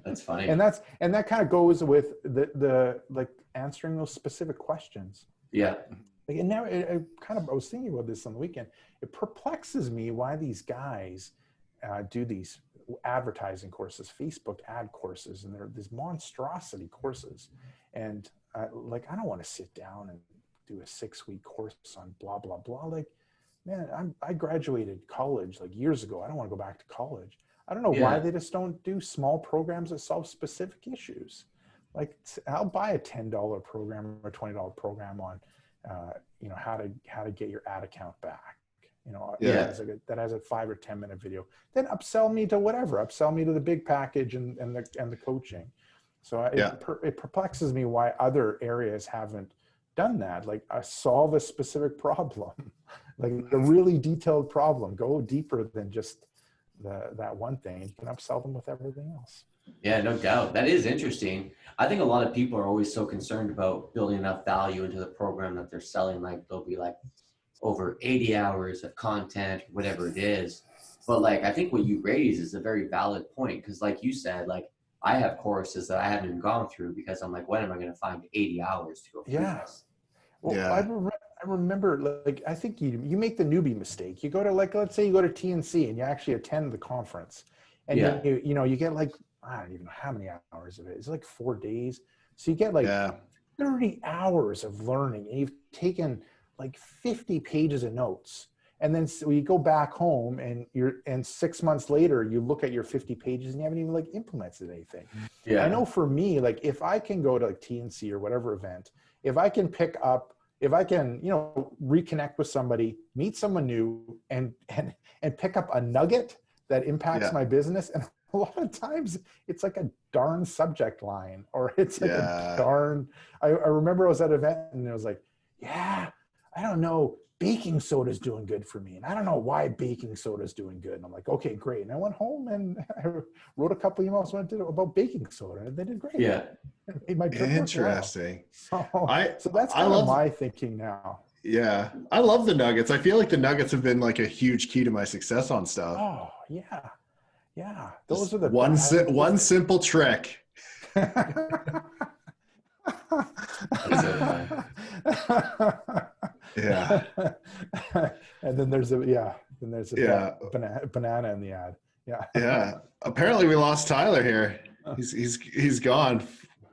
That's funny. And that kind of goes with the like answering those specific questions. Yeah. Like, and now I was thinking about this on the weekend. It perplexes me why these guys do these advertising courses, Facebook ad courses, and they're these monstrosity courses. And I don't want to sit down and do a 6-week course on blah, blah, blah. Like, man, I graduated college like years ago. I don't want to go back to college. I don't know why they just don't do small programs that solve specific issues. Like, I'll buy a $10 program or $20 program on, how to get your ad account back. That has a 5 or 10 minute video. Then upsell me to whatever. Upsell me to the big package and the coaching. So it perplexes me why other areas haven't done that. Like, solve a specific problem, like a really detailed problem. Go deeper than just that one thing. You can upsell them with everything else. Yeah, no doubt. That is interesting. I think a lot of people are always so concerned about building enough value into the program that they're selling. Like, they'll be like over 80 hours of content, whatever it is. But like, I think what you raise is a very valid point. Because like you said, like, I have courses that I haven't even gone through because I'm like, when am I going to find 80 hours to go through this? Well, I remember, like, I think you make the newbie mistake. You go to, like, let's say you go to TNC and you actually attend the conference, and you get like, I don't even know how many hours of it. It's like 4 days. So you get like 30 hours of learning, and you've taken like 50 pages of notes. And then so you go back home and 6 months later, you look at your 50 pages and you haven't even like implemented anything. Yeah. I know for me, like, if I can go to like TNC or whatever event, if I can reconnect with somebody, meet someone new and pick up a nugget that impacts my business. And a lot of times it's like a darn subject line, or it's like a darn, I remember I was at an event and it was like, I don't know, baking soda is doing good for me. And I don't know why baking soda is doing good. And I'm like, okay, great. And I went home and I wrote a couple emails about baking soda, and they did great. Yeah. It made my trip interesting. Well. So that's kind of my thinking now. Yeah. I love the nuggets. I feel like the nuggets have been like a huge key to my success on stuff. Oh, yeah. Yeah. Those are the one simple trick. Yeah. And then there's a banana in the ad. Yeah. Yeah. Apparently we lost Tyler here. He's gone.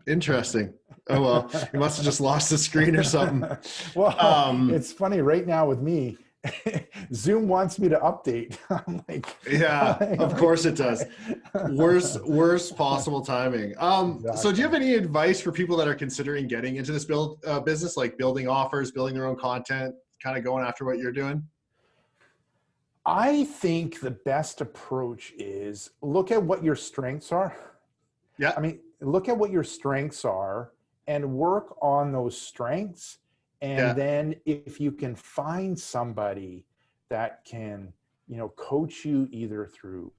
Interesting. Oh well, he must have just lost the screen or something. Well, it's funny right now with me. Zoom wants me to update. I'm like, Yeah, of course it does. Worst possible timing. So do you have any advice for people that are considering getting into this business, like building offers, building their own content, kind of going after what you're doing? I think the best approach is look at what your strengths are. Yeah. I mean, look at what your strengths are and work on those strengths. And then if you can find somebody that can, coach you either through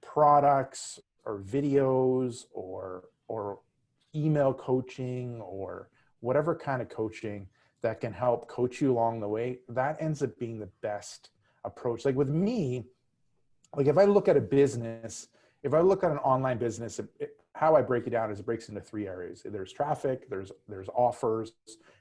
products or videos or email coaching or whatever kind of coaching that can help coach you along the way, that ends up being the best approach. Like with me, like if I look at a business, if I look at an online business, how I break it down is it breaks into 3 areas. There's traffic, there's offers,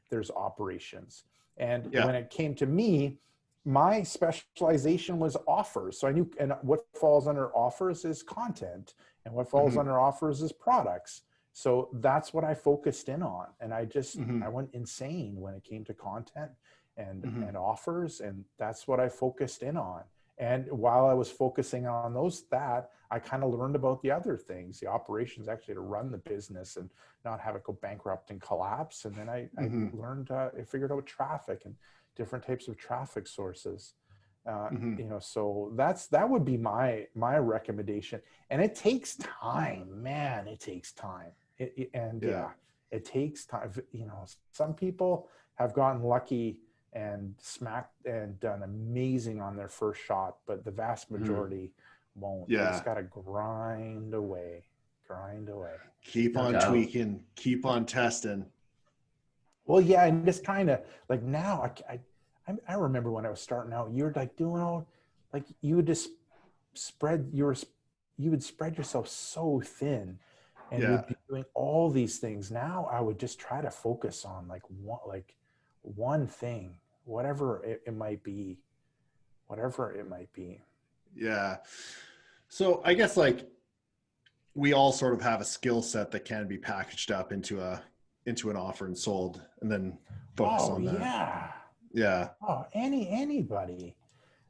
there's operations. And when it came to me, my specialization was offers. So I knew, and what falls under offers is content, and what falls under offers is products. So that's what I focused in on. And I just, I went insane when it came to content and offers. And that's what I focused in on. And while I was focusing on that, I kind of learned about the other things, the operations actually to run the business and not have it go bankrupt and collapse. And then I learned, I figured out traffic and different types of traffic sources. So that would be my recommendation. And it takes time, man. It takes time. It takes time. Some people have gotten lucky and smacked and done amazing on their first shot, but the vast majority won't. You just got to grind away. Keep on tweaking, keep on testing. Well, yeah. And just kind of like now I remember when I was starting out, you were like doing all, like you would just you would spread yourself so thin and you'd be doing all these things. Now I would just try to focus on one thing, whatever it might be. Yeah. So I guess like we all sort of have a skill set that can be packaged up into an offer and sold and then focus on that. Yeah. Oh, anybody.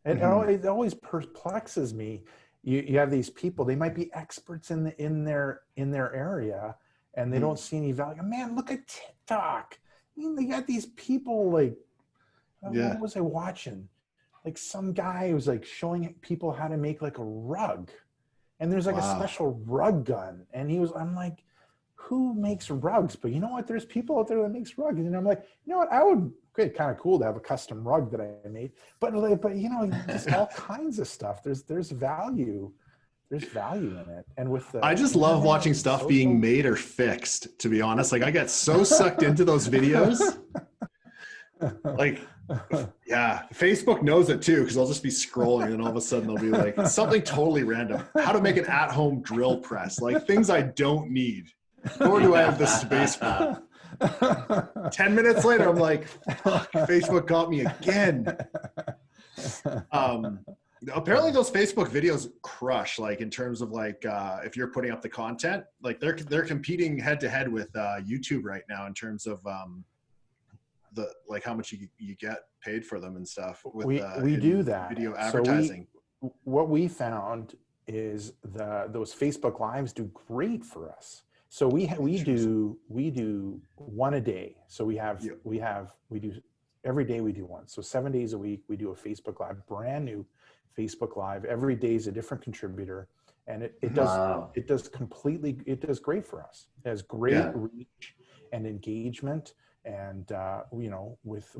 It always perplexes me. You have these people, they might be experts in their area and they don't see any value. Man, look at TikTok. I mean, they got these people like, what was I watching? Like some guy who was like showing people how to make like a rug. And there's like a special rug gun. And I'm like, who makes rugs? But you know what? There's people out there that makes rugs. And I'm like, you know what? It's kind of cool to have a custom rug that I made. But just all kinds of stuff. There's value. There's value in it. And I just love watching stuff being made or fixed, to be honest. Like I get so sucked into those videos. Like, Facebook knows it too, because I'll just be scrolling and all of a sudden they'll be like something totally random. How to make an at-home drill press, like things I don't need. Nor do I have the space for. 10 minutes later, I'm like, Facebook got me again. Apparently those Facebook videos crush, like in terms of like, if you're putting up the content, like they're competing head to head with YouTube right now in terms of how much you get paid for them and stuff. We do that. Video advertising. So what we found is those Facebook Lives do great for us. So we do one a day. So we do every day we do one. So 7 days a week we do a Facebook Live, brand new Facebook Live. Every day is a different contributor, and it does great for us. It has great reach and engagement, and with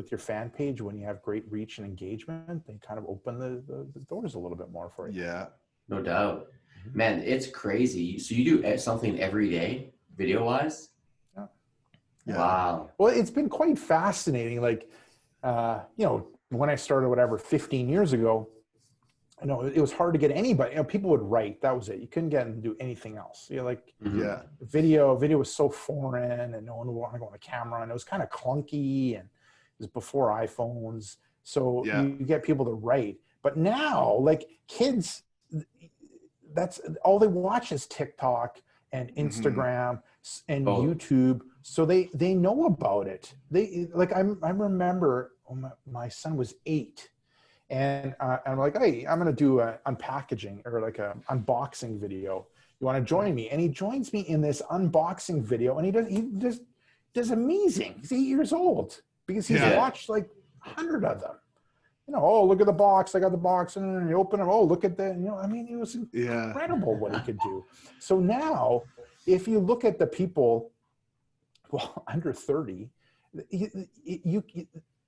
your fan page, when you have great reach and engagement, they kind of open the doors a little bit more for you. Yeah, no doubt. Man, it's crazy. So you do something every day, video-wise? Yeah. Wow. Well, it's been quite fascinating. Like, when I started, 15 years ago, it was hard to get anybody. People would write. That was it. You couldn't get them to do anything else. Video was so foreign, and no one would want to go on a camera, and it was kind of clunky, and it was before iPhones. So you get people to write. But now, like kids, that's all they watch is TikTok and Instagram and YouTube. So they know about it. I remember my son was 8. And I'm like, hey, I'm going to do an unpackaging or like a unboxing video. You want to join me? And he joins me in this unboxing video, and he does amazing. He's 8 years old because he's watched like 100 of them. You know, oh, look at the box. I got the box, and you open it. Oh, look at that. You know, I mean, it was incredible what he could do. So now, if you look at the people, well, under 30,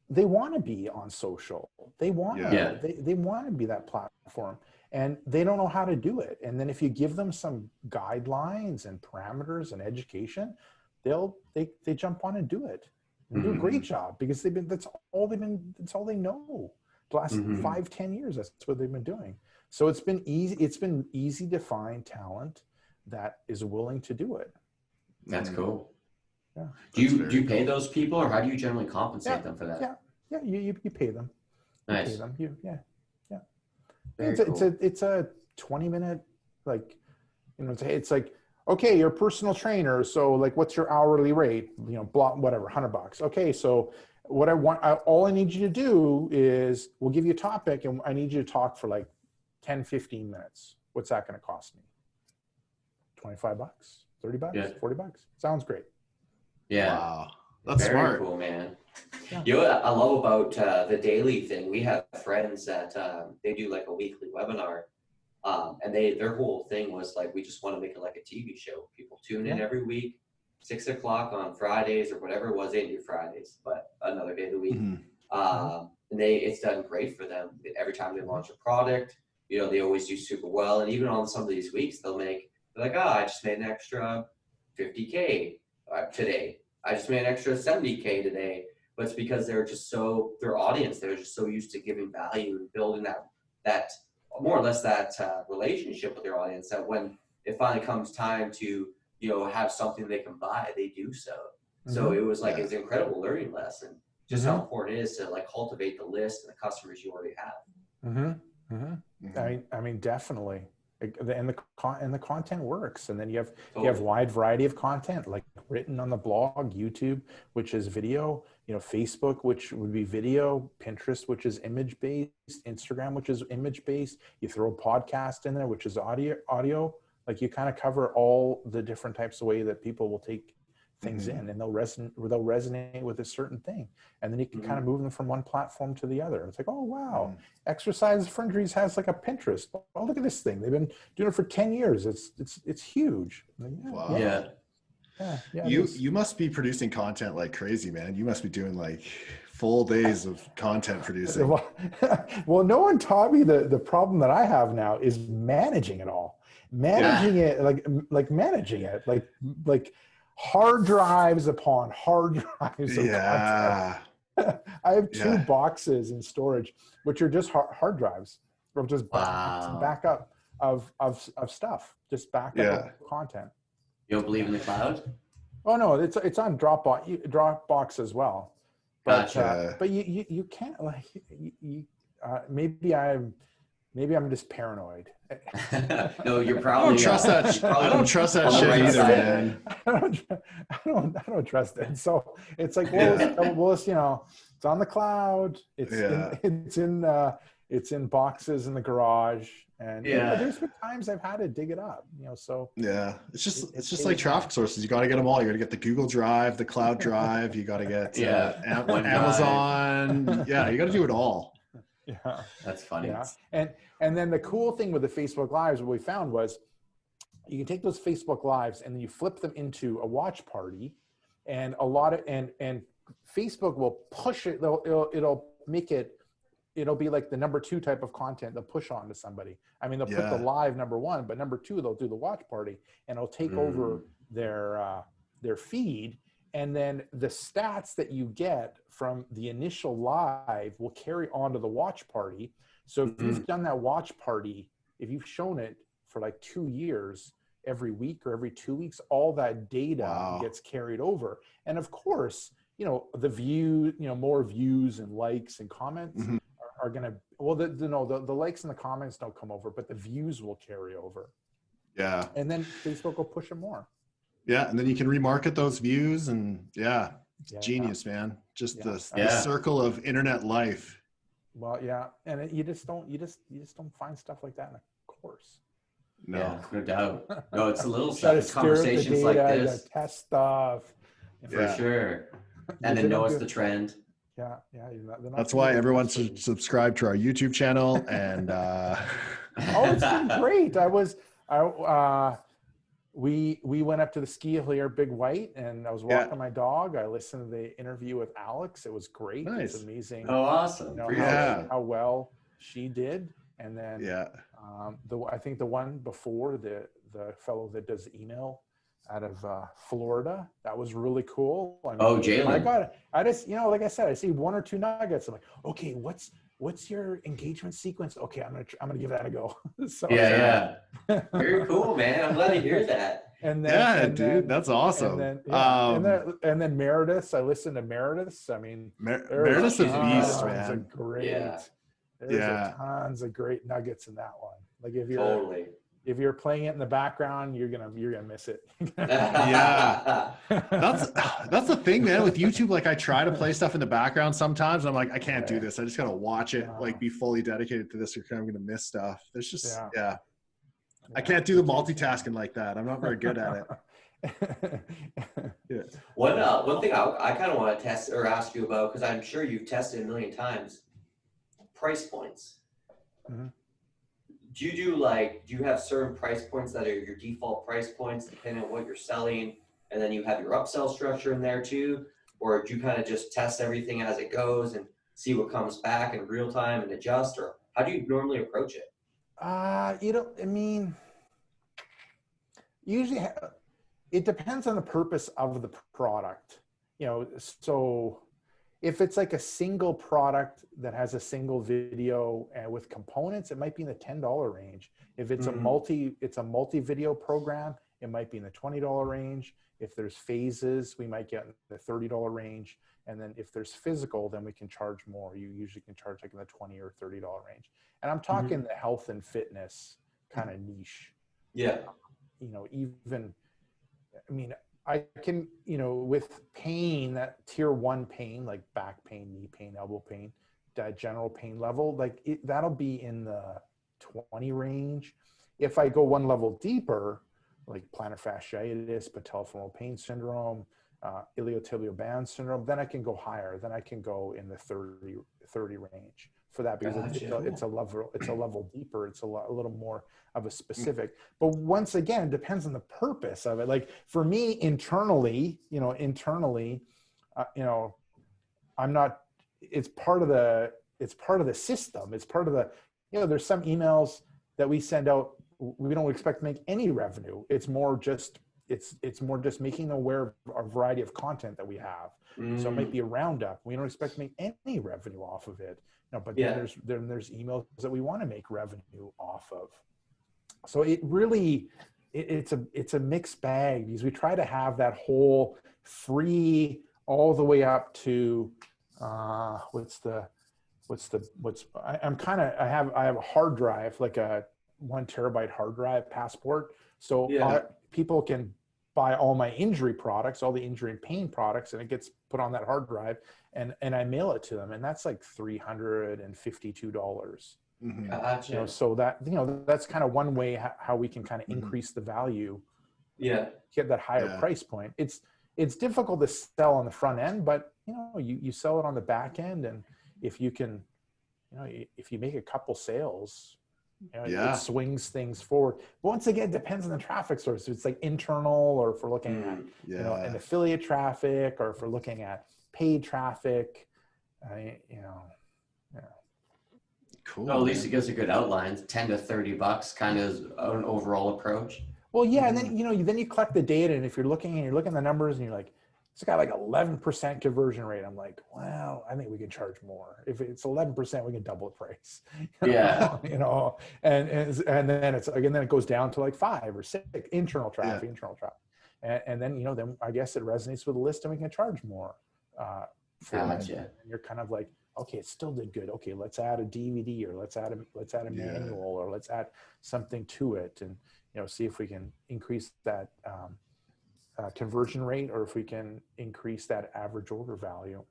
they want to be on social. They want they want to be that platform, and they don't know how to do it. And then if you give them some guidelines and parameters and education, they jump on and do it and do a great job, because that's all they know. The last 5-10 years, that's what they've been doing. So it's been easy to find talent that is willing to do it. That's cool. Yeah. Do you pay those people, or how do you generally compensate them for that? Yeah, you pay them. Nice. You pay them. Very It's a 20-minute, like, you know, it's like, okay, you're a personal trainer, so like, what's your hourly rate? You know, whatever, $100. Okay, so what all I need you to do is, we'll give you a topic, and I need you to talk for like 10-15 minutes. What's that going to cost me? $25, $30, $40? Sounds great. Yeah. Wow. That's very smart. Cool, man. Yeah. You know what I love about the daily thing? We have friends that they do like a weekly webinar, and their whole thing was like, we just want to make it like a TV show. People tune in every week, 6 o'clock on Fridays or whatever it was. They do Fridays, but another day of the week. And it's done great for them. Every time they launch a product, you know, they always do super well. And even on some of these weeks, they're like, I just made an extra 50K today. I just made an extra 70K today. But it's because they're just their audience, they're just so used to giving value and building that more or less that relationship with their audience, that when it finally comes time to, you know, have something they can buy, they do so. So it was like, it's an incredible learning lesson, just how important it is to like cultivate the list and the customers you already have. I mean, definitely. And the content works, and then you have wide variety of content, like written on the blog, YouTube, which is video, you know, Facebook, which would be video, Pinterest, which is image based, Instagram, which is image based. You throw a podcast in there, which is audio. Like, you kind of cover all the different types of way that people will take things in, and they'll resonate with a certain thing, and then you can kind of move them from one platform to the other. It's like, oh wow, Exercise for Injuries has like a Pinterest. Oh, look at this thing, they've been doing it for 10 years. It's huge. Wow. Yeah. You must be producing content like crazy, man. You must be doing like full days of content producing. Well, no one taught me the problem that I have now is managing it all. Managing it, like managing it, like hard drives upon hard drives of content. I have 2 boxes in storage, which are just hard drives, or just backup of stuff, just backup of content. You don't believe in the cloud? Oh no, it's on Dropbox as well. But but you can't, like, maybe I'm just paranoid. No, you're probably. I don't trust that. I don't trust that shit either, man. I don't trust it. So it's like, well, it's, you know, it's on the cloud. It's in boxes in the garage, and you know, there's been times I've had to dig it up. You know, so it's just like traffic sources. You got to get them all. You got to get the Google Drive, the Cloud Drive. You got to get Amazon. Yeah, you got to do it all. Yeah, that's funny. Yeah, and then the cool thing with the Facebook Lives, what we found was, you can take those Facebook Lives and then you flip them into a watch party, and and Facebook will push it. It'll make it. It'll be like the number 2 type of content they'll push on to somebody. I mean, they'll put the live number 1, but number 2, they'll do the watch party, and it'll take over their feed. And then the stats that you get from the initial live will carry on to the watch party. So if you've done that watch party, if you've shown it for like 2 years, every week or every 2 weeks, all that data gets carried over. And of course, you know, the view, you know, more views and likes and comments are going to, well, the likes and the comments don't come over, but the views will carry over. Yeah. And then Facebook will push it more. Yeah, and then you can remarket those views, and genius, man. just Yeah. the circle of internet life. Well, yeah, and you just don't find stuff like that in a course. No. Yeah, no doubt. No, it's a little You stuff. gotta It's stare at the conversations data, like you gotta this, test stuff. for Yeah. sure. Because And they then don't know it's do- the trend. Yeah, they're not That's gonna why do it everyone trustworthy. should subscribe to our YouTube channel. And Oh, it's been great. We went up to the ski here, Big White, and I was walking my dog. I listened to the interview with Alex. It was great. Nice. It's amazing. Oh, awesome. You know, Yeah. how well she did. And then yeah, I think the one before, the fellow that does email out of Florida, that was really cool. I mean, Oh, Jalen. I just, you know, like I said, I see one or two nuggets. I'm like, okay, what's your engagement sequence? Okay, I'm gonna give that a go. So, Yeah. Very cool, man. I'm glad to hear that. And then, dude, that's awesome. and then Meredith. I listened to Meredith. I mean, Meredith's a beast, tons man. of great. Yeah. There's tons of great nuggets in that one. Like Totally. if you're playing it in the background, you're gonna miss it. Yeah. That's the thing, man, with YouTube. Like, I try to play stuff in the background sometimes, and I'm like, I can't do this. I just gotta watch it, like, be fully dedicated to this, or I'm gonna miss stuff. There's just I can't do the multitasking like that. I'm not very good at it. One thing I kind of want to test or ask you about, because I'm sure you've tested a million times, price points. Mm-hmm. Do you have certain price points that are your default price points depending on what you're selling, and then you have your upsell structure in there too? Or do you kind of just test everything as it goes and see what comes back in real time and adjust? Or how do you normally approach it? Usually it depends on the purpose of the product. You know, so if it's like a single product that has a single video and with components, it might be in the $10 range. If it's a multi video program, it might be in the $20 range. If there's phases, we might get in the $30 range. And then if there's physical, then we can charge more. You usually can charge like in the $20 or $30 range. And I'm talking the health and fitness kind of niche. Yeah. You know, I can, with pain, that tier 1 pain, like back pain, knee pain, elbow pain, that general pain level, that'll be in the 20 range. If I go one level deeper, like plantar fasciitis, patellofemoral pain syndrome, iliotibial band syndrome, then I can go higher. Then I can go in the 30 range for that, because it's a level deeper. It's a little more of a specific. But once again, it depends on the purpose of it. Like for me internally, I'm not. It's part of the system. It's part of the. There's some emails that we send out. We don't expect to make any revenue. It's more just making aware of a variety of content that we have. So it might be a roundup. We don't expect to make any revenue off of it. But then there's emails that we want to make revenue off of. So it really, it's a mixed bag, because we try to have that whole free all the way up to I have a hard drive, like a 1 terabyte hard drive passport. So people can buy all my injury products, all the injury and pain products, and it gets put on that hard drive, and I mail it to them, and that's like $352. Gotcha. So that's kind of one way how we can kind of increase the value. Get that higher price point. It's difficult to sell on the front end, but you sell it on the back end, and if you can, if you make a couple sales, it swings things forward. But once again, it depends on the traffic source. If it's like internal, or if we're looking at an affiliate traffic, or if we're looking at paid traffic, Cool. Well, at least it gives a good outline, $10 to $30 kind of an overall approach. Well, yeah, and then then you collect the data, and if you're looking at the numbers, and you're like, it's got like 11% conversion rate. I'm like, well, I think we can charge more. If it's 11%, we can double the price. And then it's again, then it goes down to like 5 or 6 internal traffic. And then then I guess it resonates with the list, and we can charge more for it. And you're kind of like, okay, it still did good. Okay, let's add a DVD, or let's add a manual, or let's add something to it, and see if we can increase that conversion rate, or if we can increase that average order value.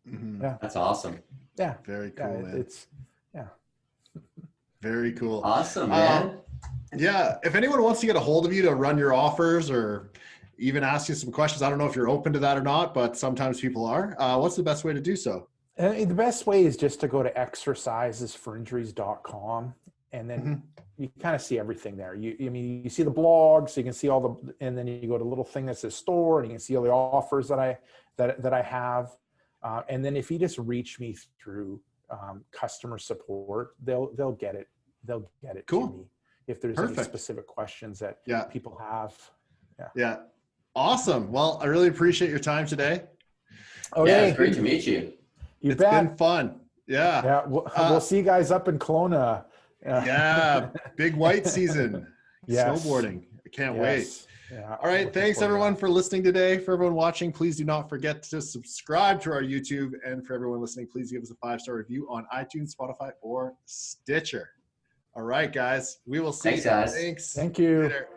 Mhm. Yeah. That's awesome. Yeah. Very cool, Yeah. man. It's, yeah. Very cool. Awesome, man. Yeah. If anyone wants to get a hold of you to run your offers or even ask you some questions, I don't know if you're open to that or not, but sometimes people are. What's the best way to do so? The best way is just to go to exercisesforinjuries.com, and then Mhm. you kind of see everything there. I mean, you see the blog, so you can see all the, and then you go to a little thing that says store, and you can see all the offers that I have. And then if you just reach me through customer support, they'll get it. They'll get it Cool. to me if there's any Perfect. specific questions that Yeah. people have. Yeah. Awesome. Well, I really appreciate your time today. Okay. Yeah, it's great to meet you. You It's bet. been fun. Yeah. Yeah, we'll see you guys up in Kelowna. Yeah. Big white season. Yes. Snowboarding. I can't wait. Yeah. All right. Looking Thanks forward to everyone that. for listening today. For everyone watching, please do not forget to subscribe to our YouTube. And for everyone listening, please give us a 5-star review on iTunes, Spotify, or Stitcher. All right, guys. We will see Thanks, you. guys. Thanks. Thank you. Later.